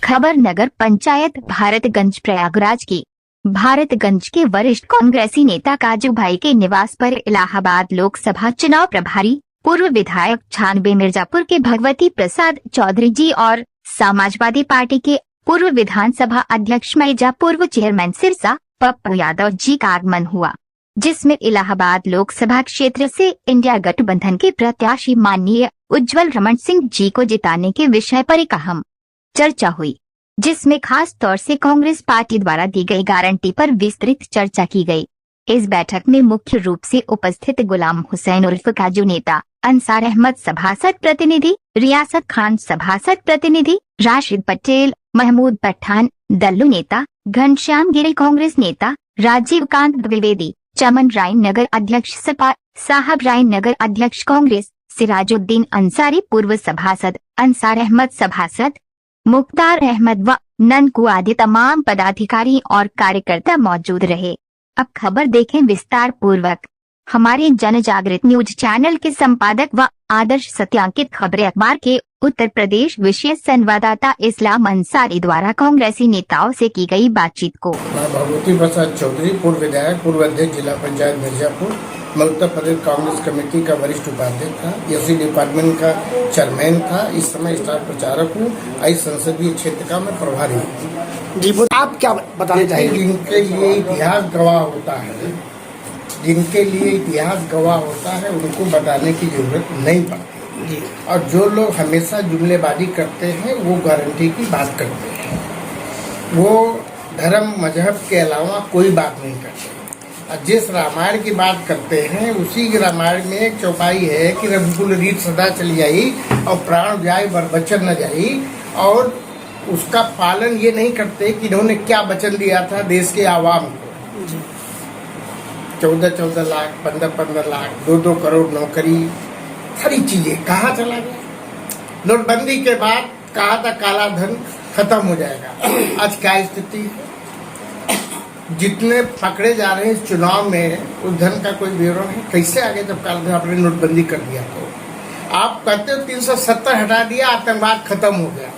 खबर नगर पंचायत भारतगंज प्रयागराज की भारतगंज के वरिष्ठ कांग्रेसी नेता काजू भाई के निवास पर इलाहाबाद लोकसभा चुनाव प्रभारी पूर्व विधायक 96 मिर्जापुर के भगवती प्रसाद चौधरी जी और समाजवादी पार्टी के पूर्व विधानसभा अध्यक्ष मैजा पूर्व चेयरमैन सिरसा पप्पू यादव जी का आगमन हुआ, जिसमें इलाहाबाद लोकसभा क्षेत्र से इंडिया गठबंधन के प्रत्याशी माननीय उज्जवल रमन सिंह जी को जिताने के विषय पर एक अहम चर्चा हुई, जिसमें खास तौर से कांग्रेस पार्टी द्वारा दी गई गारंटी पर विस्तृत चर्चा की गई। इस बैठक में मुख्य रूप से उपस्थित गुलाम हुसैन उर्फ काजू नेता, अंसार अहमद सभासद प्रतिनिधि, रियासत खान सभासद प्रतिनिधि, राशिद पटेल, महमूद पठान दल्लू नेता, घनश्याम गिरी कांग्रेस नेता, राजीव कांत द्विवेदी, चमन राय नगर अध्यक्ष सपा, साहब राय नगर अध्यक्ष कांग्रेस, सिराजुद्दीन अंसारी पूर्व सभासद, अंसार अहमद सभासद, मुख्तार अहमद व ननकू आदि तमाम पदाधिकारी और कार्यकर्ता मौजूद रहे। अब खबर देखें विस्तार पूर्वक। हमारे जन जागृत न्यूज चैनल के संपादक व आदर्श सत्यांकित खबरें अखबार के उत्तर प्रदेश विशेष संवाददाता इस्लाम अंसारी द्वारा कांग्रेसी नेताओं से की गई बातचीत को। भगवती प्रसाद चौधरी पूर्व विधायक, पूर्व अध्यक्ष जिला पंचायत मिर्जापुर, मैं उत्तर प्रदेश कांग्रेस कमेटी का वरिष्ठ उपाध्यक्ष था, एससी डिपार्टमेंट का चेयरमैन था, इस समय स्टार प्रचारक हूँ, इस संसदीय क्षेत्र का मैं प्रभारी हूँ। जी, आप क्या बताना चाहेंगे? जिनके लिए इतिहास गवाह होता है, जिनके लिए इतिहास गवाह होता है, उनको बताने की जरूरत नहीं पड़ती जी। और जो लोग हमेशा जुमलेबाजी करते हैं वो गारंटी की बात करते हैं, वो धर्म मजहब के अलावा कोई बात नहीं करते। और जिस रामायण की बात करते हैं उसी रामायण में एक चौपाई है कि रघुकुल रीत सदा चली जाई और प्राण जाए वर बचन न जाई, और उसका पालन ये नहीं करते कि इन्होंने क्या वचन दिया था देश के आवाम को। 14-14 लाख, 15-15 लाख, 2-2 करोड़ नौकरी, सारी चीजें कहाँ चला गया। नोटबंदी के बाद कहा था काला धन खत्म हो जाएगा, आज क्या स्थिति है? जितने पकड़े जा रहे हैं इस चुनाव में उस धन का कोई ब्यौरा नहीं। कैसे आगे जब काला धन आपने नोटबंदी कर दिया तो आप कहते हो 370 हटा दिया, आतंकवाद खत्म हो गया,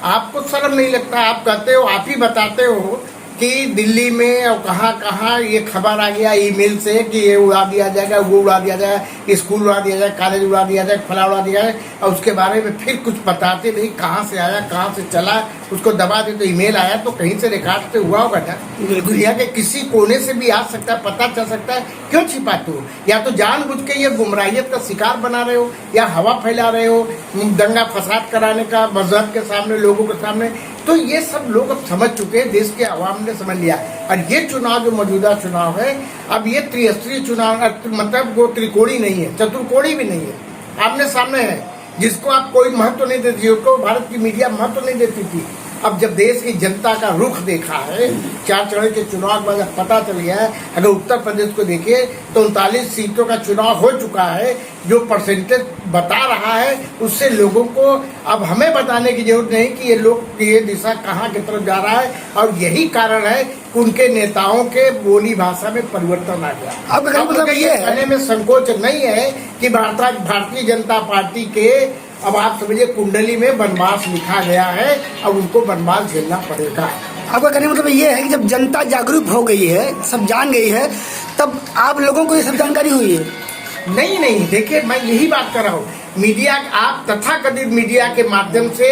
आपको शर्म नहीं लगता? आप कहते हो, आप ही बताते हो कि दिल्ली में और कहाँ ये खबर आ गया ईमेल से कि ये उड़ा दिया जाएगा, वो उड़ा दिया जाएगा, स्कूल उड़ा दिया जाए, कॉलेज उड़ा दिया जाए, फला उड़ा दिया जाए, और उसके बारे में फिर कुछ बताते नहीं, कहाँ से आया, कहाँ से चला, उसको दबा दे। तो ईमेल आया तो कहीं से रिकॉर्ड से हुआ होगा ना, दुनिया के किसी कोने से भी आ सकता है, पता चल सकता है, क्यों छिपाते हो? या तो जानबूझ के ये गुमराहियत का शिकार बना रहे हो, या हवा फैला रहे हो, दंगा फसाद कराने का मजहब के सामने, लोगों के सामने। तो ये सब लोग अब समझ चुके हैं, देश के आवाम ने समझ लिया। और ये चुनाव जो मौजूदा चुनाव है, अब ये त्रिस्तरीय चुनाव, मतलब वो त्रिकोणी नहीं है, चतुर्कोणी भी नहीं है, आमने सामने है, जिसको आप कोई महत्व नहीं देती, जिसको भारत की मीडिया महत्व नहीं देती थी। अब जब देश की जनता का रुख देखा है, 4 चरण के चुनाव के बाद पता चल गया है, अगर उत्तर प्रदेश को देखिए तो 39 सीटों का चुनाव हो चुका है, जो परसेंटेज बता रहा है उससे लोगों को अब हमें बताने की जरूरत नहीं कि ये लोग ये दिशा कहाँ की तरफ जा रहा है। और यही कारण है कि उनके नेताओं के बोली भाषा में परिवर्तन आ गया। अब मतलब ये कहने में संकोच नहीं है कि भारतीय जनता पार्टी के, अब आप समझिए, कुंडली में वनवास लिखा गया है, अब उनको वनवास झेलना पड़ेगा। आपका कहने मतलब ये है कि जब जनता जागरूक हो गई है, सब जान गई है, तब आप लोगों को ये सब जानकारी हुई है? नहीं, देखिए मैं यही बात कर रहा हूँ, मीडिया, आप तथाकथित मीडिया के माध्यम से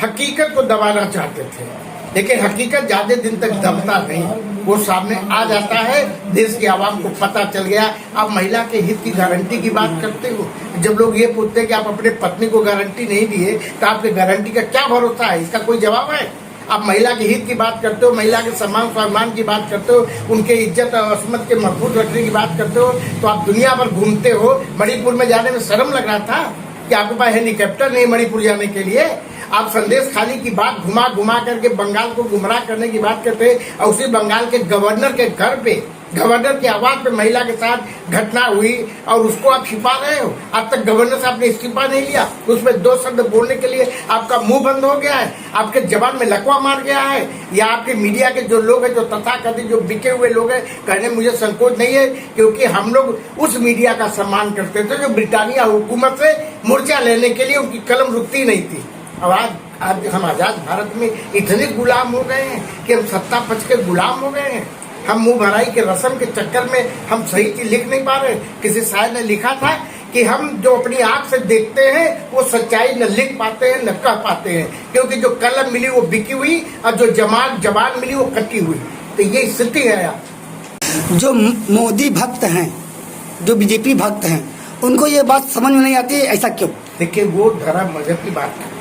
हकीकत को दबाना चाहते थे, लेकिन हकीकत ज्यादा दिन तक दबता नहीं, वो सामने आ जाता है, देश की आवाम को पता चल गया। आप महिला के हित की गारंटी की बात करते हो, जब लोग ये पूछते हैं कि आप अपने पत्नी को गारंटी नहीं दिए तो आपके गारंटी का क्या भरोसा है, इसका कोई जवाब है? आप महिला के हित की बात करते हो, महिला के सम्मान स्वाभिमान की बात करते हो, उनके इज्जत और अस्मत के महफूज रखने की बात करते हो, तो आप दुनिया भर घूमते हो। मणिपुर में जाने में शर्म लग रहा था कि आपके पास हेलीकॉप्टर नहीं मणिपुर जाने के लिए। आप संदेश खाली की बात घुमा करके बंगाल को गुमराह करने की बात करते हैं, और उसी बंगाल के गवर्नर के घर पे, गवर्नर के आवाज पे महिला के साथ घटना हुई और उसको आप छिपा रहे हो। अब तक गवर्नर साहब ने इस्तीफा नहीं लिया, उसमें 2 शब्द बोलने के लिए आपका मुंह बंद हो गया है, आपके जबान में लकवा मार गया है, या आपके मीडिया के जो लोग हैं, जो तथाकथित जो बिके हुए लोग हैं, कहने मुझे संकोच नहीं है, क्योंकि हम लोग उस मीडिया का सम्मान करते थे जो ब्रिटानिया हुकूमत से मोर्चा लेने के लिए उनकी कलम रुकती नहीं थी। अब आज आज हम आजाद भारत में इतने गुलाम हो गए हैं कि हम सत्ता पक्ष के गुलाम हो गए हैं। हम मुंह भराई के रस्म के चक्कर में हम सही चीज लिख नहीं पा रहे। किसी शायर ने लिखा था कि हम जो अपनी आंख से देखते हैं वो सच्चाई न लिख पाते हैं न कह पाते हैं, क्योंकि जो कलम मिली वो बिकी हुई और जो जबान मिली वो कटी हुई। तो ये स्थिति है यार। जो मोदी भक्त हैं, जो बीजेपी भक्त हैं, उनको ये बात समझ में नहीं आती, ऐसा क्यों? देखिए, वो धर्म मजहब की बात करते हैं,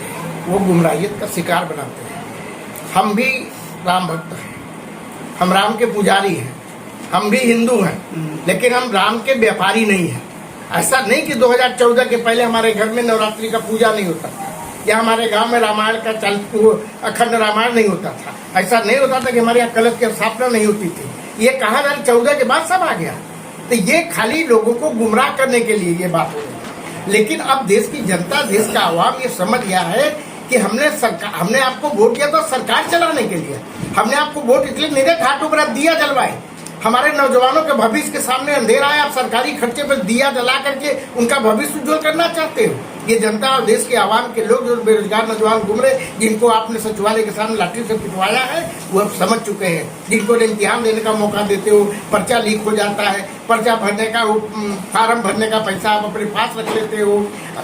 वो गुमराहियत का शिकार बनाते हैं। हम भी राम भक्त हैं, हम राम के पुजारी हैं, हम भी हिंदू हैं, लेकिन हम राम के व्यापारी नहीं हैं। ऐसा नहीं कि 2014 के पहले हमारे घर में नवरात्रि का पूजा नहीं होता था, या हमारे गांव में रामायण का अखंड रामायण नहीं होता था। ऐसा नहीं होता था कि हमारे यहाँ कलश की स्थापना नहीं होती थी। ये कहा 2014 के बाद सब आ गया। तो ये खाली लोगों को गुमराह करने के लिए ये बात हो रही है। लेकिन अब देश की जनता, देश का आवाम ये समझ गया है कि हमने आपको वोट दिया तो सरकार चलाने के लिए। हमने आपको वोट इसलिए नहीं दिया घाटों पर आप दिया जलवाए। हमारे नौजवानों के भविष्य के सामने अंधेरा है, आप सरकारी खर्चे पर दिया जला करके उनका भविष्य उज्जवल करना चाहते हो। ये जनता और देश के आवाम के लोग जो बेरोजगार नौजवान घूम रहे, जिनको आपने सचिवालय के सामने लाठी से पिटवाया है, वो अब समझ चुके हैं। जिनको इम्तिहान देने का मौका देते हो, पर्चा लीक हो जाता है, पर्चा भरने का फार्म भरने का पैसा आप अपने पास रख लेते हो,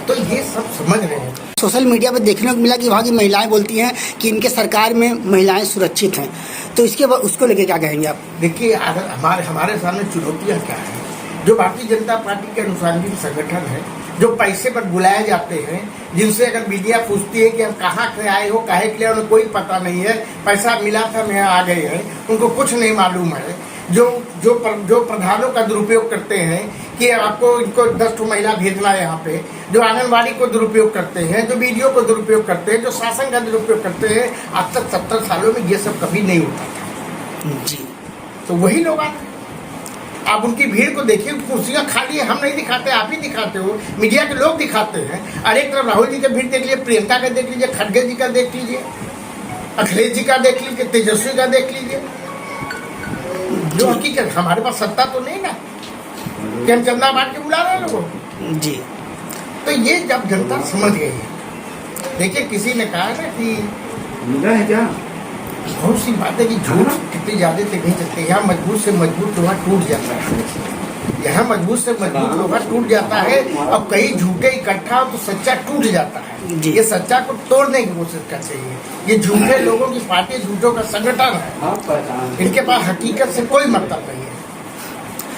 तो ये सब समझ रहे हैं। सोशल मीडिया पर देखने को मिला कि वहाँ की महिलाएं बोलती हैं कि इनके सरकार में महिलाएं सुरक्षित हैं, तो उसको लेके क्या कहेंगे आप? देखिए, हमारे सामने चुनौतियाँ क्या है। जो भारतीय जनता पार्टी के अनुसांगिक संगठन है, जो पैसे पर बुलाए जाते हैं, जिनसे अगर मीडिया पूछती है कि हम कहाँ से आए हो, काहे के लिए, उन्हें कोई पता नहीं है, पैसा मिला था मैं आ गए हैं, उनको कुछ नहीं मालूम है। जो प्रधानों का दुरुपयोग करते हैं कि आपको इनको 10 महिला भेजना है यहाँ पे, जो आंगनबाड़ी को दुरुपयोग करते हैं, जो वीडियो को दुरुपयोग करते हैं, जो शासन का दुरुपयोग करते हैं, आज तक 70 सालों में ये सब कभी नहीं होता था जी। तो वही लोग आते हैं। आप उनकी भीड़ को देखिए, कुर्सियां खाली है, हम नहीं दिखाते, आप ही दिखाते हो, मीडिया के लोग दिखाते हैं। और एक तरफ राहुल जी का भीड़ देख लीजिए, प्रियंका का देख लीजिए, खड़गे जी का देख लीजिए, अखिलेश जी का देख लीजिए, तेजस्वी का देख लीजिए। जो हकीकत, हमारे पास सत्ता तो नहीं ना कि हम चंदा बांट के बुला रहे हैं लोगों जी। तो ये जब जनता समझ गई है। देखिए, किसी ने कहा ना कि बहुत सी बातें कि झूठ कितनी ज्यादा से नहीं चलते। यहाँ मजबूत से मजबूत लोहा टूट जाता है, यहाँ मजबूत से मजबूत लोहा टूट जाता है। अब कई झूठे इकट्ठा हो तो सच्चा टूट जाता है। ये सच्चा को तोड़ने की कोशिश करते हैं। ये झूठे लोगों की पार्टी, झूठों का संगठन है, इनके पास हकीकत से कोई मतलब नहीं है।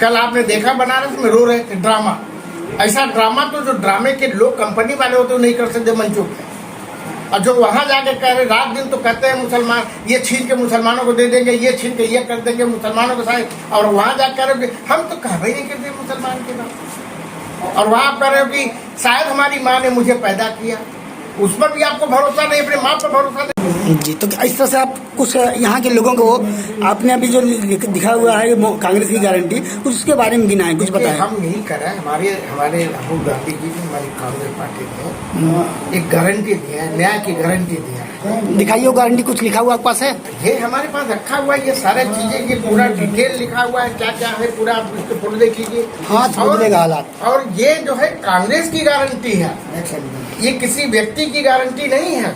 कल आपने देखा बनारस में रो रहे थे, ड्रामा, ऐसा ड्रामा तो जो ड्रामे के लोग कंपनी वाले होते नहीं कर सकते मंचों पे। और जो वहां जाके कह रहे, रात दिन तो कहते हैं मुसलमान ये छीन के मुसलमानों को दे देंगे, ये छीन के ये कर देंगे मुसलमानों को साथ, और वहां जाकर कह रहे हम तो कहवे नहीं करते मुसलमान के नाम। और वहां आप कह रहे हो कि शायद हमारी माँ ने मुझे पैदा किया, उस पर भी आपको भरोसा नहीं, अपने माँ पर भरोसा नहीं जी। तो इस तरह से आप कुछ यहाँ के लोगों को, आपने अभी जो दिखा हुआ है कांग्रेस की गारंटी, उसके बारे में गिनाएं, कुछ बताएं। हम यही कर रहे हैं, हमारे राहुल गांधी जी ने हमारी कांग्रेस पार्टी ने एक गारंटी दिया है, न्याय की गारंटी दिया है। दिखाइए गारंटी, कुछ लिखा हुआ आपके पास है? ये हमारे पास रखा हुआ है, ये सारे चीजें, ये पूरा डिटेल लिखा हुआ है, क्या क्या है पूरा, आप इसको फोटो देख लीजिए। हाँ, बदलेगा हालात। और ये जो है कांग्रेस की गारंटी है, ये किसी व्यक्ति की गारंटी नहीं है।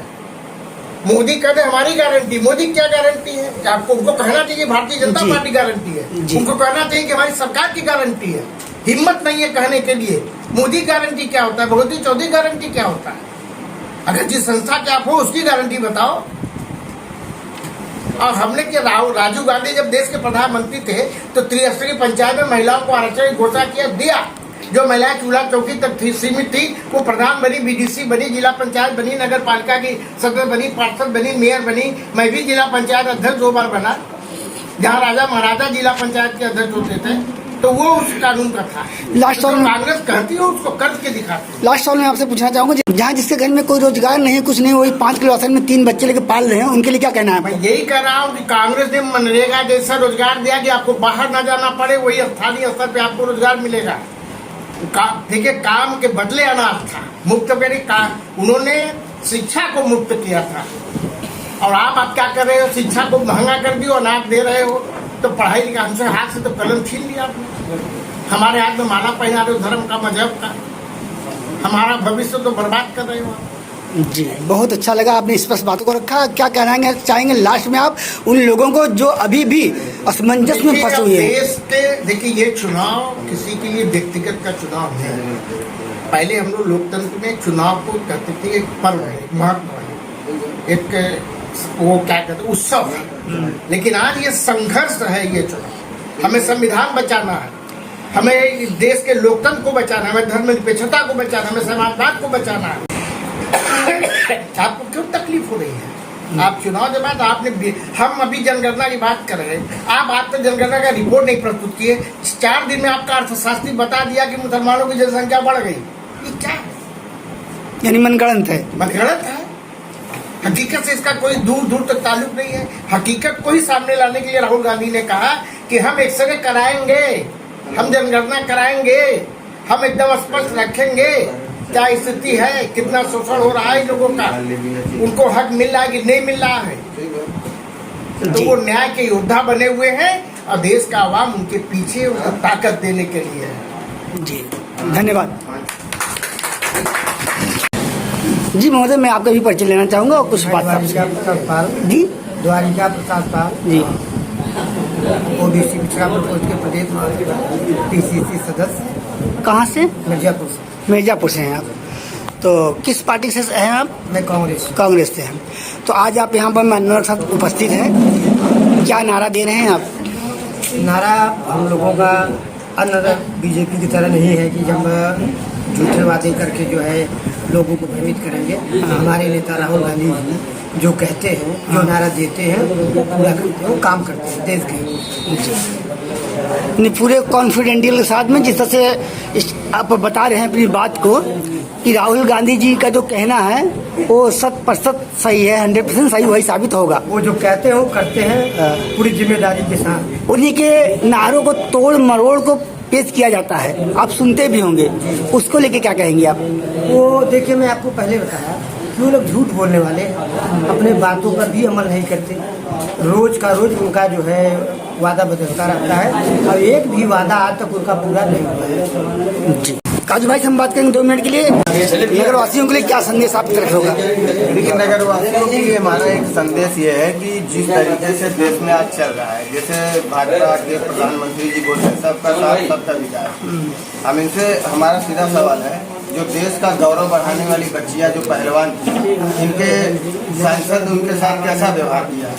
मोदी कहते हमारी गारंटी, मोदी क्या गारंटी है? आपको उनको कहना चाहिए भारतीय जनता पार्टी गारंटी है, उनको कहना चाहिए कि हमारी सरकार की गारंटी है। हिम्मत नहीं है कहने के लिए मोदी गारंटी क्या होता है, भगवती चौधरी गारंटी क्या होता है। अगर जिस संस्था के आप हो उसकी गारंटी बताओ। और हमने क्या, राजीव गांधी जब देश के प्रधानमंत्री थे तो त्रिस्तरीय पंचायत में महिलाओं को आरक्षण घोषणा किया, दिया। जो महिलाएं चूल्हा चौकी तक सीमित थी, वो प्रधान बनी, बीडीसी बनी, जिला पंचायत बनी, नगर पालिका की सदस्य बनी, पार्षद बनी, मेयर बनी। मैं भी जिला पंचायत अध्यक्ष 2 बार बना, जहाँ राजा महाराजा जिला पंचायत के अध्यक्ष होते थे, तो वो उस कानून का था। लास्ट सवाल कांग्रेस कहती है उसको करके दिखाती है। लास्ट सवाल मैं आपसे पूछना चाहूंगा, जहाँ जिसके घर में कोई रोजगार नहीं है, कुछ नहीं, वही 5 किलो राशन में 3 बच्चे लेके पाल रहे हैं, उनके लिए क्या कहना है? मैं यही कह रहा हूँ कि कांग्रेस ने मनरेगा जैसा रोजगार दिया कि आपको बाहर ना जाना पड़े, वही स्थानीय स्तर पे आपको रोजगार मिलेगा। देखिए, काम के बदले अनाज था, मुफ्त उन्होंने शिक्षा को मुफ्त किया था। और आप क्या कर रहे हो, शिक्षा को महंगा कर दियो, अनाज दे रहे हो, तो पढ़ाई लिखा हमसे हाथ से तो कलम छीन लिया आपने। हमारे हाथ में माला पहना रहे हो धर्म का, मजहब का, हमारा भविष्य तो बर्बाद कर रहे हो। जी, बहुत अच्छा लगा, आपने स्पष्ट बातों को रखा। क्या कहना चाहेंगे लास्ट में आप उन लोगों को जो अभी भी असमंजस में फंसे हुए हैं? देश के देखिए, ये चुनाव किसी के लिए व्यक्तिगत का चुनाव नहीं है। पहले हम लोग लोकतंत्र में चुनाव को कहते थे एक पर्व है, एक महत्व है, एक वो क्या कहते हैं उत्सव है। लेकिन आज ये संघर्ष है। ये चुनाव हमें संविधान बचाना है, हमें देश के लोकतंत्र को बचाना है, हमें धर्मनिरपेक्षता को बचाना है, हमें समाजवाद को बचाना है। आपको क्यों तकलीफ हो रही है? आप चुनाव के बाद आपने हम अभी जनगणना की बात कर रहे हैं, आप तो जनगणना का रिपोर्ट नहीं प्रस्तुत किए। 4 दिन में आपका अर्थशास्त्री बता दिया कि मुसलमानों की जनसंख्या बढ़ गई। ये क्या है? यानी मनगढ़ंत है। मनगढ़ंत है। हकीकत से इसका कोई दूर दूर तक ताल्लुक नहीं है। हकीकत को ही सामने लाने के लिए राहुल गांधी ने कहा कि हम एक्सरे कराएंगे, हम जनगणना कराएंगे, हम एकदम स्पष्ट रखेंगे क्या स्थिति है, कितना शोषण हो रहा है लोगों का, उनको हक मिल रहा है कि नहीं मिल रहा है। तो वो न्याय के योद्धा बने हुए हैं और देश का आवाम उनके पीछे उनको ताकत देने के लिए है। जी, धन्यवाद। जी महोदय, मैं आपका भी परिचय लेना चाहूँगा और कुछ बात जी। द्वारिका प्रसाद पाल जी, ओबीसी पिछड़ा प्रकोष्ठ के प्रदेश PCC सदस्य। कहाँ से? मिर्जापुर से। मिर्जापुर से हैं आप। तो किस पार्टी से हैं आप? मैं कांग्रेस से हैं। तो आज आप यहाँ पर मान्यवर के साथ उपस्थित हैं, क्या नारा दे रहे हैं आप? नारा हम लोगों का अन्य बीजेपी की तरह नहीं है कि जब झूठे वादे करके जो है लोगों को भ्रमित करेंगे। हमारे नेता राहुल गांधी जी जो कहते हैं, जो नारा देते हैं वो पूरा करते हैं, वो काम करते हैं देश के। पूरे कॉन्फिडेंशियल के साथ में जिस तरह से आप बता रहे हैं अपनी बात को कि राहुल गांधी जी का जो कहना है वो 100% सही है, 100% सही वही साबित होगा। वो जो कहते हैं वो करते हैं पूरी जिम्मेदारी के साथ। उन्हीं के नारों को तोड़ मरोड़ को पेश किया जाता है, आप सुनते भी होंगे, उसको लेके क्या कहेंगे आप? वो देखिए, मैं आपको पहले बताया कि वो लोग झूठ बोलने वाले अपने बातों पर भी अमल नहीं करते। रोज का रोज उनका जो है वादा बदलता रहता है और एक भी वादा आज तक उनका पूरा नहीं हुआ है। जी, काजू भाई से हम बात करेंगे 2 मिनट के लिए। नगरवासियों के लिए क्या संदेश आप तरफ होगा? देखिए, नगरवासियों के लिए हमारा एक संदेश ये है कि जिस तरीके से देश में आज चल रहा है, जैसे भाजपा के प्रधानमंत्री जी बोलते हैं सबका साथ सबका विकास, हम इनसे हमारा सीधा सवाल है, जो देश का गौरव बढ़ाने वाली बच्चियां जो पहलवान थी, इनके सांसद उनके साथ कैसा व्यवहार किया,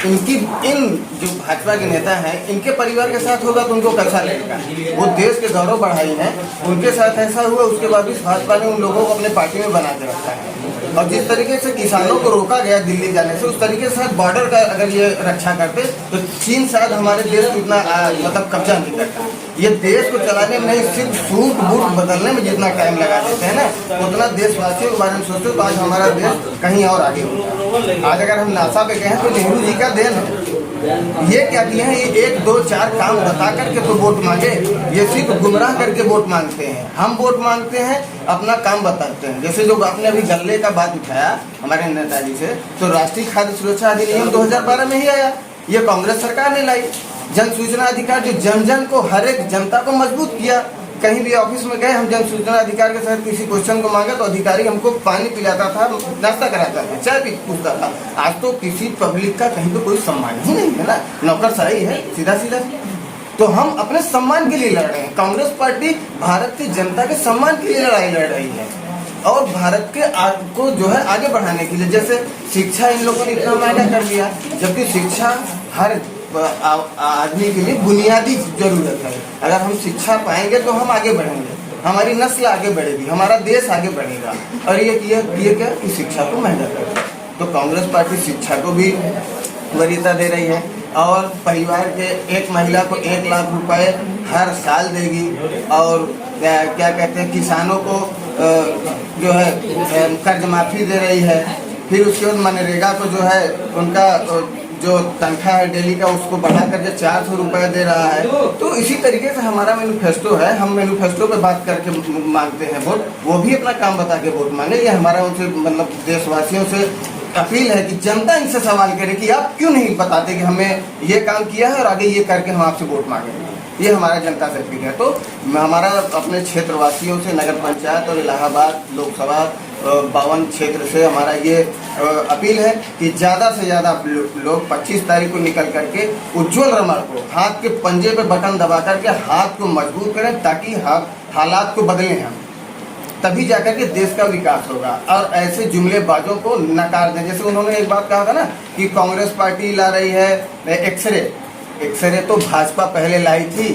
इन जो भाजपा के नेता हैं इनके परिवार के साथ होगा तो उनको कैसा लगेगा? वो देश के गौरव बढ़ाई है, उनके साथ ऐसा हुआ, उसके बाद भी भाजपा ने उन लोगों को अपने पार्टी में बना के रखा है। और जिस तरीके से किसानों को रोका गया दिल्ली जाने से, उस तरीके से बॉर्डर का अगर ये रक्षा करते तो चीन शायद हमारे देश को इतना मतलब कब्जा नहीं करता। ये देश को चलाने में नहीं, सिर्फ सूट बूट बदलने में जितना टाइम लगा देते हैं ना, उतना देशवासियों के बारे में सोचते तो आज हमारा देश कहीं और आगे होता। आज अगर हम नासा पे गए हैं तो नेहरू जी का देन है। ये क्या किए हैं, ये 1 2 4 काम बता करके तो वोट मांगे, ये सिर्फ गुमराह करके वोट मांगते हैं। हम वोट मांगते हैं, अपना काम बताते हैं। जैसे जो आपने अभी गल्ले का बात उठाया हमारे नेताजी से, तो राष्ट्रीय खाद्य सुरक्षा अधिनियम 2012 में ही आया, ये कांग्रेस सरकार ने लाई। जन सूचना अधिकार जो जन जन को, हर एक जनता को मजबूत किया। कहीं भी ऑफिस में गए, हम जन सूचना अधिकार के साथ किसी क्वेश्चन को मांगे तो अधिकारी हमको पानी पिलाता था, नाश्ता कराता था, चाय पी पूछता था। आज तो किसी पब्लिक का कहीं पे कोई सम्मान ही नहीं है ना, नौकरशाही है सीधा सीधा। तो हम अपने सम्मान के लिए लड़ रहे हैं। कांग्रेस पार्टी भारत की जनता के सम्मान के लिए लड़ाई लड़ रही है और भारत के को जो है आगे बढ़ाने के लिए। जैसे शिक्षा इन लोगों ने इतना मायना कर लिया, जबकि शिक्षा हर आदमी के लिए बुनियादी जरूरत है। अगर हम शिक्षा पाएंगे तो हम आगे बढ़ेंगे, हमारी नस्ल आगे बढ़ेगी, हमारा देश आगे बढ़ेगा। और ये क्या कि शिक्षा को महंगा कर, तो कांग्रेस पार्टी शिक्षा को भी वरीयता दे रही है और परिवार के एक महिला को 1 लाख रुपए हर साल देगी। और क्या कहते हैं, किसानों को जो है कर्ज माफी दे रही है। फिर उसके बाद मनरेगा को जो है उनका जो तनख्वाह है डेली का, उसको बढ़ाकर के 400 रुपये दे रहा है। तो इसी तरीके से हमारा मैनिफेस्टो है, हम मैनिफेस्टो पे बात करके मांगते हैं वोट, वो भी अपना काम बता के वोट मांगे। ये हमारा उनसे मतलब देशवासियों से अपील है कि जनता इनसे सवाल करे कि आप क्यों नहीं बताते कि हमें ये काम किया है और आगे ये करके हम आपसे वोट मांगेंगे। ये हमारा जनता से अपील है। तो हमारा अपने क्षेत्रवासियों से, नगर पंचायत और इलाहाबाद लोकसभा 52 क्षेत्र से हमारा ये अपील है कि ज़्यादा से ज़्यादा लोग 25 तारीख को निकल करके उज्ज्वल रमण को हाथ के पंजे पे बटन दबा करके हाथ को मजबूत करें, ताकि हालात को बदलें हम, तभी जाकर के देश का विकास होगा। और ऐसे जुमलेबाजों को नकार दें। जैसे उन्होंने एक बात कहा था ना कि कांग्रेस पार्टी ला रही है एक्सरे तो भाजपा पहले लाई थी।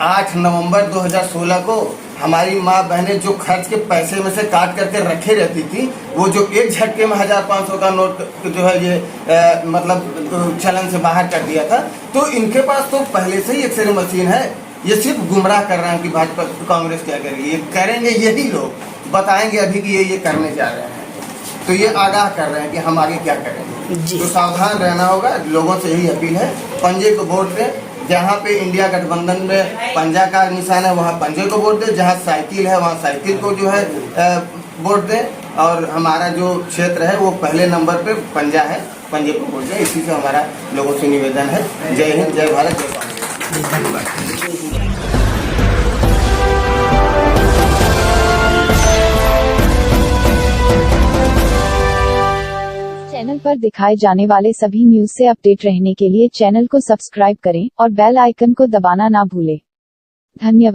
8 नवंबर 2016 को हमारी माँ बहनें जो खर्च के पैसे में से काट करके रखे रहती थी, वो जो एक झटके में 1500 का नोट जो है ये मतलब चलन से बाहर कर दिया था। तो इनके पास तो पहले से ही एक्सरे मशीन है। ये सिर्फ गुमराह कर रहे हैं कि भाजपा कांग्रेस क्या करेगी। ये करेंगे, यही लोग बताएंगे अभी कि ये करने जा रहे हैं। तो ये आगाह कर रहे हैं कि हम आगे क्या करेंगे। तो सावधान रहना होगा। लोगों से यही अपील है, पंजे को वोट दें। जहाँ पे इंडिया गठबंधन में पंजा का निशान है वहाँ पंजे को वोट दें, जहाँ साइकिल है वहाँ साइकिल को जो है वोट दें। और हमारा जो क्षेत्र है वो पहले नंबर पे पंजा है, पंजे को वोट दें। इसी से हमारा लोगों से निवेदन है। जय हिंद, जय भारत, जय कांग्रेस। धन्यवाद। चैनल पर दिखाए जाने वाले सभी न्यूज से अपडेट रहने के लिए चैनल को सब्सक्राइब करें और बेल आइकन को दबाना ना भूलें। धन्यवाद।